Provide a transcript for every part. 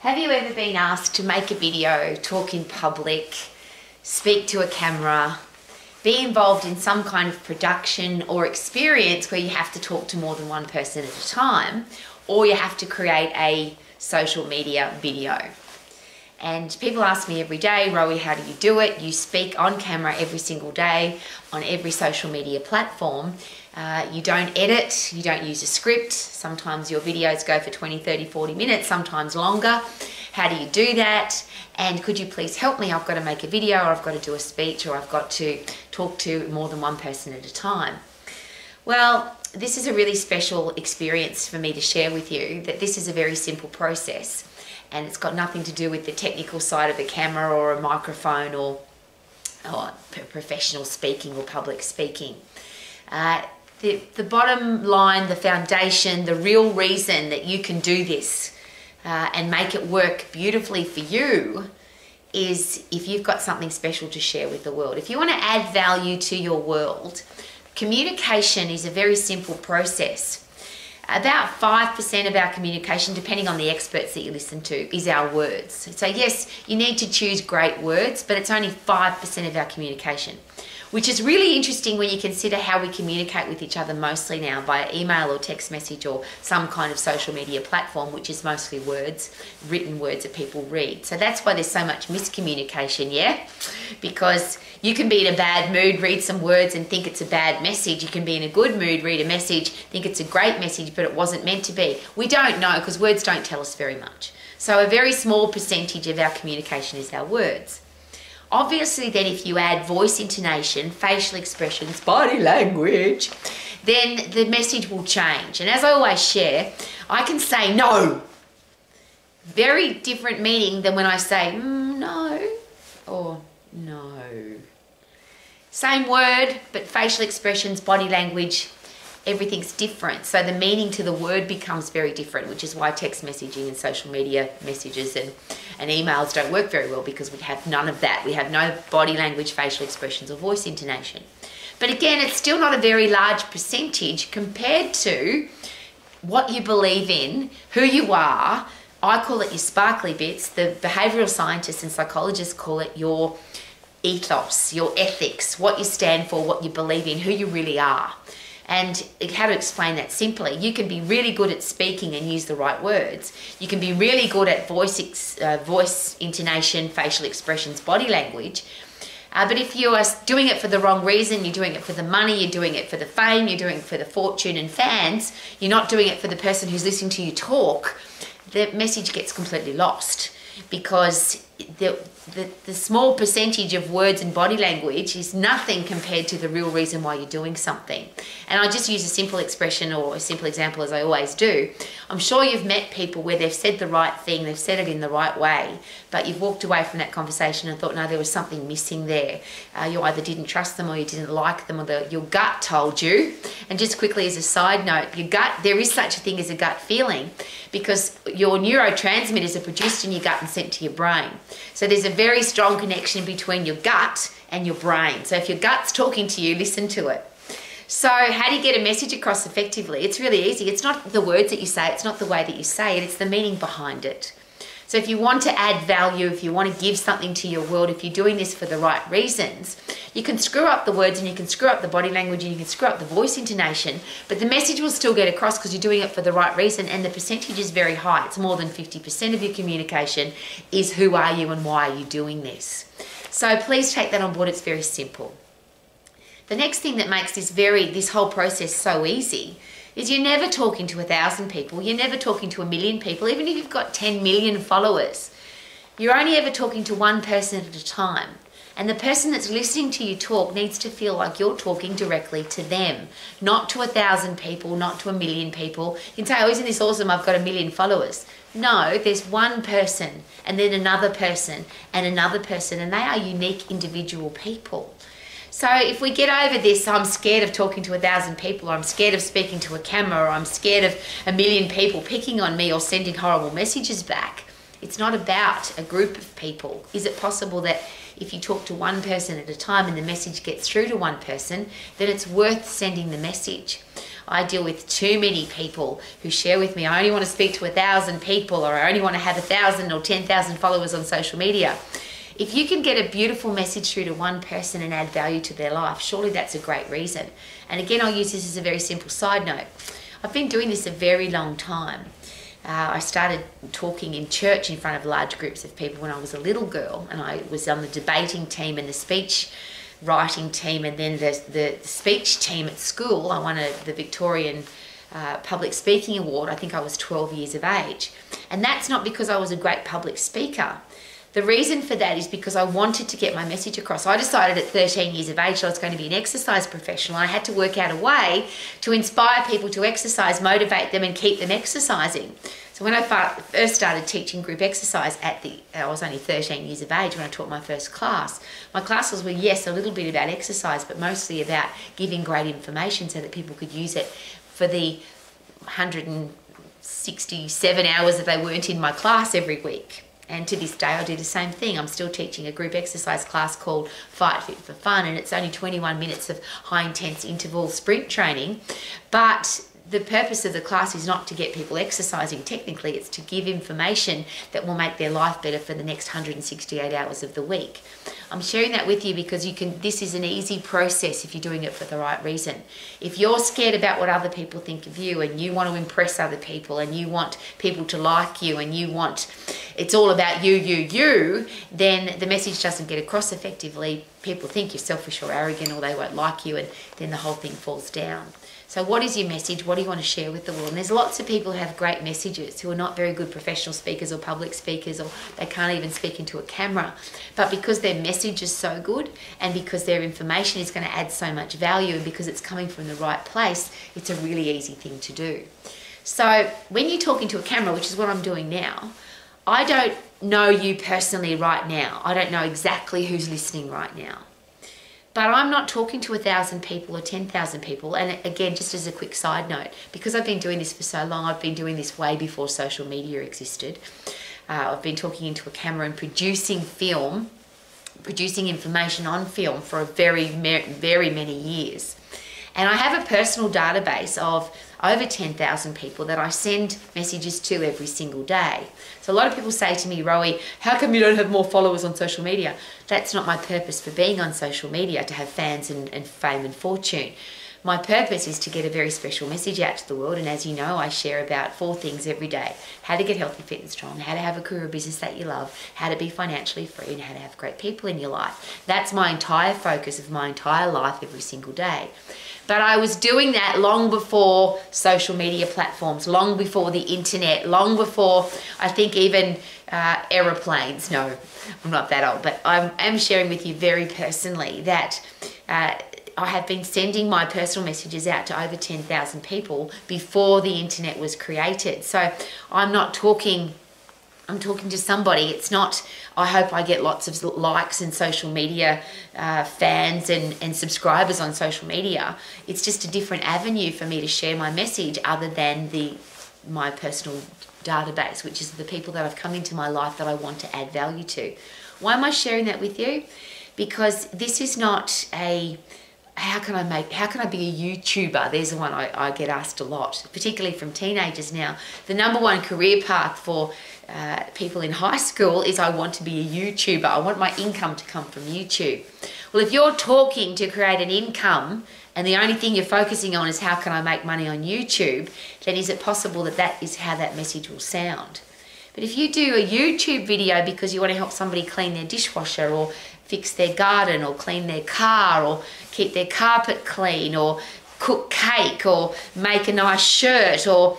Have you ever been asked to make a video, talk in public, speak to a camera, be involved in some kind of production or experience where you have to talk to more than one person at a time, or you have to create a social media video? And people ask me every day, Rowie, how do you do it? You speak on camera every single day on every social media platform. You don't edit, you don't use a script. Sometimes your videos go for 20, 30, 40 minutes, sometimes longer. How do you do that? And could you please help me? I've got to make a video, or I've got to do a speech, or I've got to talk to more than one person at a time. Well, this is a really special experience for me to share with you, that this is a very simple process. And it's got nothing to do with the technical side of a camera or a microphone or professional speaking or public speaking. The bottom line, the foundation, the real reason that you can do this and make it work beautifully for you is if you've got something special to share with the world. If you want to add value to your world, communication is a very simple process. About 5% of our communication, depending on the experts that you listen to, is our words. So yes, you need to choose great words, but it's only 5% of our communication, which is really interesting when you consider how we communicate with each other mostly now via email or text message or some kind of social media platform, which is mostly words, written words that people read. So that's why there's so much miscommunication, yeah? Because you can be in a bad mood, read some words and think it's a bad message. You can be in a good mood, read a message, think it's a great message, but it wasn't meant to be. We don't know, because words don't tell us very much. So a very small percentage of our communication is our words. Obviously then if you add voice intonation, facial expressions, body language, then the message will change. And as I always share, I can say no. Very different meaning than when I say no or no. Same word, but facial expressions, body language, everything's different. So the meaning to the word becomes very different, which is why text messaging and social media messages and emails don't work very well, because we have none of that. We have no body language, facial expressions or voice intonation. But again, it's still not a very large percentage compared to what you believe in, who you are. I call it your sparkly bits. The behavioural scientists and psychologists call it your ethos, your ethics, what you stand for, what you believe in, who you really are. And how to explain that simply, you can be really good at speaking and use the right words. You can be really good at voice intonation, facial expressions, body language. But if you are doing it for the wrong reason, you're doing it for the money, you're doing it for the fame, you're doing it for the fortune and fans, you're not doing it for the person who's listening to you talk, the message gets completely lost, because the small percentage of words and body language is nothing compared to the real reason why you're doing something. And I'll just use a simple expression or a simple example, as I always do. I'm sure you've met people where they've said the right thing, they've said it in the right way, but you've walked away from that conversation and thought, no, there was something missing there. You either didn't trust them, or you didn't like them, or your gut told you. And just quickly as a side note, your gut, there is such a thing as a gut feeling, because your neurotransmitters are produced in your gut and sent to your brain. So there's a very strong connection between your gut and your brain. So if your gut's talking to you, listen to it. So how do you get a message across effectively? It's really easy. It's not the words that you say, it's not the way that you say it, it's the meaning behind it. So if you want to add value, if you want to give something to your world, if you're doing this for the right reasons, you can screw up the words and you can screw up the body language and you can screw up the voice intonation, but the message will still get across because you're doing it for the right reason, and the percentage is very high. It's more than 50% of your communication is who are you and why are you doing this. So please take that on board. It's very simple. The next thing that makes this whole process so easy is you're never talking to 1,000 people, you're never talking to 1 million people, even if you've got 10 million followers. You're only ever talking to one person at a time. And the person that's listening to you talk needs to feel like you're talking directly to them, not to 1,000 people, not to 1 million people. You can say, oh, isn't this awesome, I've got 1 million followers. No, there's one person, and then another person, and another person, and they are unique individual people. So if we get over this, I'm scared of talking to 1,000 people, or I'm scared of speaking to a camera, or I'm scared of 1 million people picking on me or sending horrible messages back. It's not about a group of people. Is it possible that if you talk to one person at a time and the message gets through to one person, then it's worth sending the message? I deal with too many people who share with me, I only want to speak to 1,000 people, or I only want to have 1,000 or 10,000 followers on social media. If you can get a beautiful message through to one person and add value to their life, surely that's a great reason. And again, I'll use this as a very simple side note. I've been doing this a very long time. I started talking in church in front of large groups of people when I was a little girl, and I was on the debating team and the speech writing team, and then the speech team at school. I won the Victorian Public Speaking Award. I think I was 12 years of age. And that's not because I was a great public speaker. The reason for that is because I wanted to get my message across. I decided at 13 years of age I was going to be an exercise professional. I had to work out a way to inspire people to exercise, motivate them and keep them exercising. So when I first started teaching group exercise I was only 13 years of age when I taught my first class. My classes were, yes, a little bit about exercise, but mostly about giving great information so that people could use it for the 167 hours that they weren't in my class every week. And to this day, I do the same thing. I'm still teaching a group exercise class called Fight Fit for Fun, and it's only 21 minutes of high-intense interval sprint training. But the purpose of the class is not to get people exercising technically, it's to give information that will make their life better for the next 168 hours of the week. I'm sharing that with you because this is an easy process if you're doing it for the right reason. If you're scared about what other people think of you, and you want to impress other people, and you want people to like you, and it's all about you, then the message doesn't get across effectively. People think you're selfish or arrogant, or they won't like you, and then the whole thing falls down. So what is your message? What do you want to share with the world? And there's lots of people who have great messages who are not very good professional speakers or public speakers, or they can't even speak into a camera. But because their message is so good, and because their information is going to add so much value, and because it's coming from the right place, it's a really easy thing to do. So when you talk into a camera, which is what I'm doing now, I don't know you personally right now. I don't know exactly who's listening right now. But I'm not talking to 1,000 people or 10,000 people. And again, just as a quick side note, because I've been doing this for so long, I've been doing this way before social media existed. I've been talking into a camera and producing information on film for a very many years. And I have a personal database of over 10,000 people that I send messages to every single day. So a lot of people say to me, Rowie, how come you don't have more followers on social media? That's not my purpose for being on social media, to have fans and fame and fortune. My purpose is to get a very special message out to the world, and as you know, I share about 4 things every day: how to get healthy, fit and strong, how to have a career or business that you love, how to be financially free, and how to have great people in your life. That's my entire focus of my entire life every single day. But I was doing that long before social media platforms, long before the internet, long before, I think, even aeroplanes. No, I'm not that old, but I am sharing with you very personally that I have been sending my personal messages out to over 10,000 people before the internet was created. So I'm talking to somebody. It's not, I hope I get lots of likes and social media fans and subscribers on social media. It's just a different avenue for me to share my message other than my personal database, which is the people that have come into my life that I want to add value to. Why am I sharing that with you? Because this is not how can I be a YouTuber? There's the one I get asked a lot, particularly from teenagers now. The number one career path for people in high school is, I want to be a YouTuber. I want my income to come from YouTube. Well, if you're talking to create an income and the only thing you're focusing on is how can I make money on YouTube, then is it possible that that is how that message will sound? But if you do a YouTube video because you want to help somebody clean their dishwasher, or fix their garden, or clean their car, or keep their carpet clean, or cook cake, or make a nice shirt, or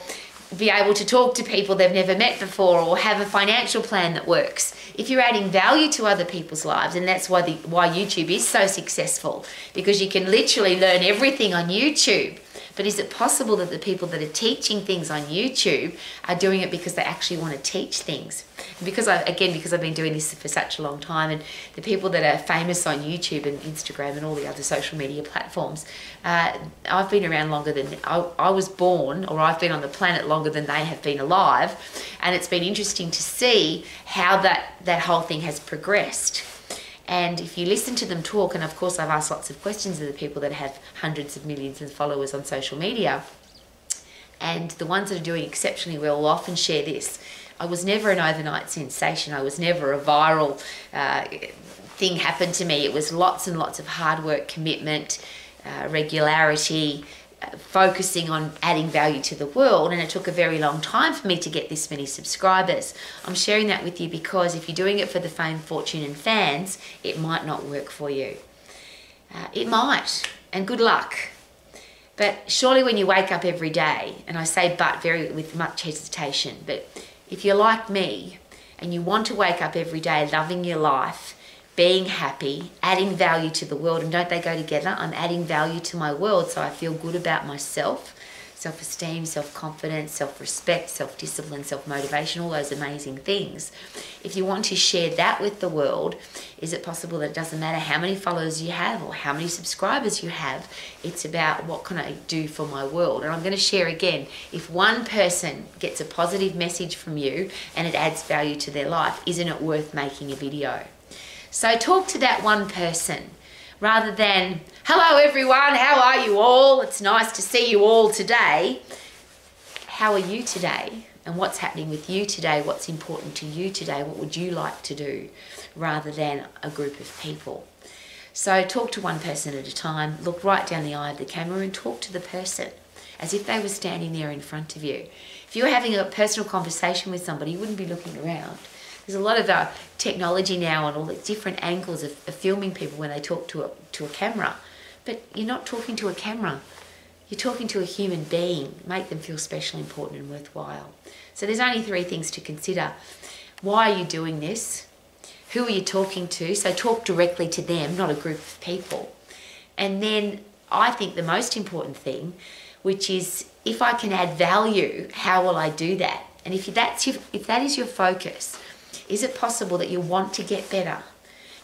be able to talk to people they've never met before, or have a financial plan that works. If you're adding value to other people's lives, and that's why YouTube is so successful, because you can literally learn everything on YouTube. But is it possible that the people that are teaching things on YouTube are doing it because they actually want to teach things? And because I've been doing this for such a long time, and the people that are famous on YouTube and Instagram and all the other social media platforms, I've been around longer than I was born, or I've been on the planet longer than they have been alive. And it's been interesting to see how that whole thing has progressed. And if you listen to them talk, and of course I've asked lots of questions of the people that have hundreds of millions of followers on social media, and the ones that are doing exceptionally well will often share this. I was never an overnight sensation. I was never a viral thing happened to me. It was lots and lots of hard work, commitment, regularity, focusing on adding value to the world, and it took a very long time for me to get this many subscribers. I'm sharing that with you because if you're doing it for the fame, fortune and fans, it might not work for you. It might, and good luck. But surely when you wake up every day, and I say but with much hesitation, but if you're like me and you want to wake up every day loving your life, being happy, adding value to the world, and don't they go together? I'm adding value to my world so I feel good about myself, self-esteem, self-confidence, self-respect, self-discipline, self-motivation, all those amazing things. If you want to share that with the world, is it possible that it doesn't matter how many followers you have or how many subscribers you have? It's about what can I do for my world? And I'm going to share again, if one person gets a positive message from you and it adds value to their life, isn't it worth making a video? So talk to that one person rather than, hello everyone, how are you all? It's nice to see you all today. How are you today? And what's happening with you today? What's important to you today? What would you like to do? Rather than a group of people. So talk to one person at a time, look right down the eye of the camera and talk to the person as if they were standing there in front of you. If you were having a personal conversation with somebody, you wouldn't be looking around. There's a lot of technology now and all the different angles of filming people when they talk to a camera. But you're not talking to a camera. You're talking to a human being. Make them feel special, important and worthwhile. So there's only 3 things to consider. Why are you doing this? Who are you talking to? So talk directly to them, not a group of people. And then I think the most important thing, which is if I can add value, how will I do that? And if that is your focus, is it possible that you want to get better?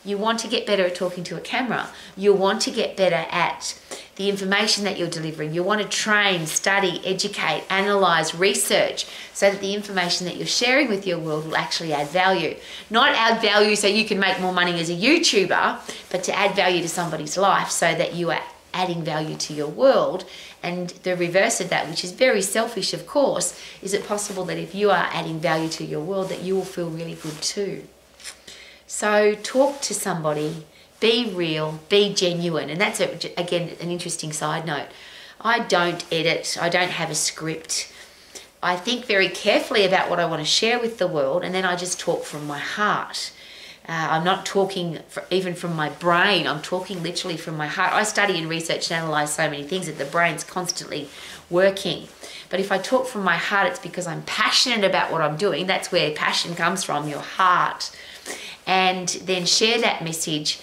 You want to get better at talking to a camera. You want to get better at the information that you're delivering. You want to train, study, educate, analyze, research so that the information that you're sharing with your world will actually add value. Not add value so you can make more money as a YouTuber, but to add value to somebody's life so that you are adding value to your world. And the reverse of that, which is very selfish of course, is it possible that if you are adding value to your world that you will feel really good too. So talk to somebody, be real, be genuine. And that's again an interesting side note. I don't edit, I don't have a script. I think very carefully about what I want to share with the world, and then I just talk from my heart. I'm not talking even from my brain, I'm talking literally from my heart. I study and research and analyse so many things that the brain's constantly working. But if I talk from my heart, it's because I'm passionate about what I'm doing. That's where passion comes from, your heart. And then share that message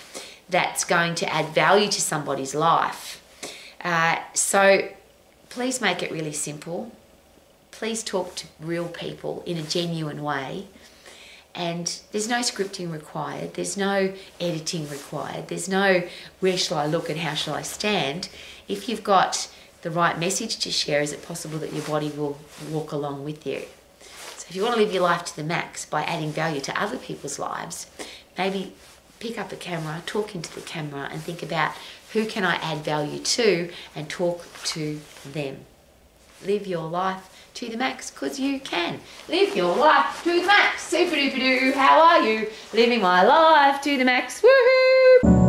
that's going to add value to somebody's life. So please make it really simple. Please talk to real people in a genuine way. And there's no scripting required. There's no editing required. There's no where shall I look and how shall I stand. If you've got the right message to share, is it possible that your body will walk along with you? So if you want to live your life to the max by adding value to other people's lives, maybe pick up a camera, talk into the camera and think about who can I add value to and talk to them. Live your life to the max, because you can. Live your life to the max. Super duper doo. How are you? Living my life to the max. Woohoo!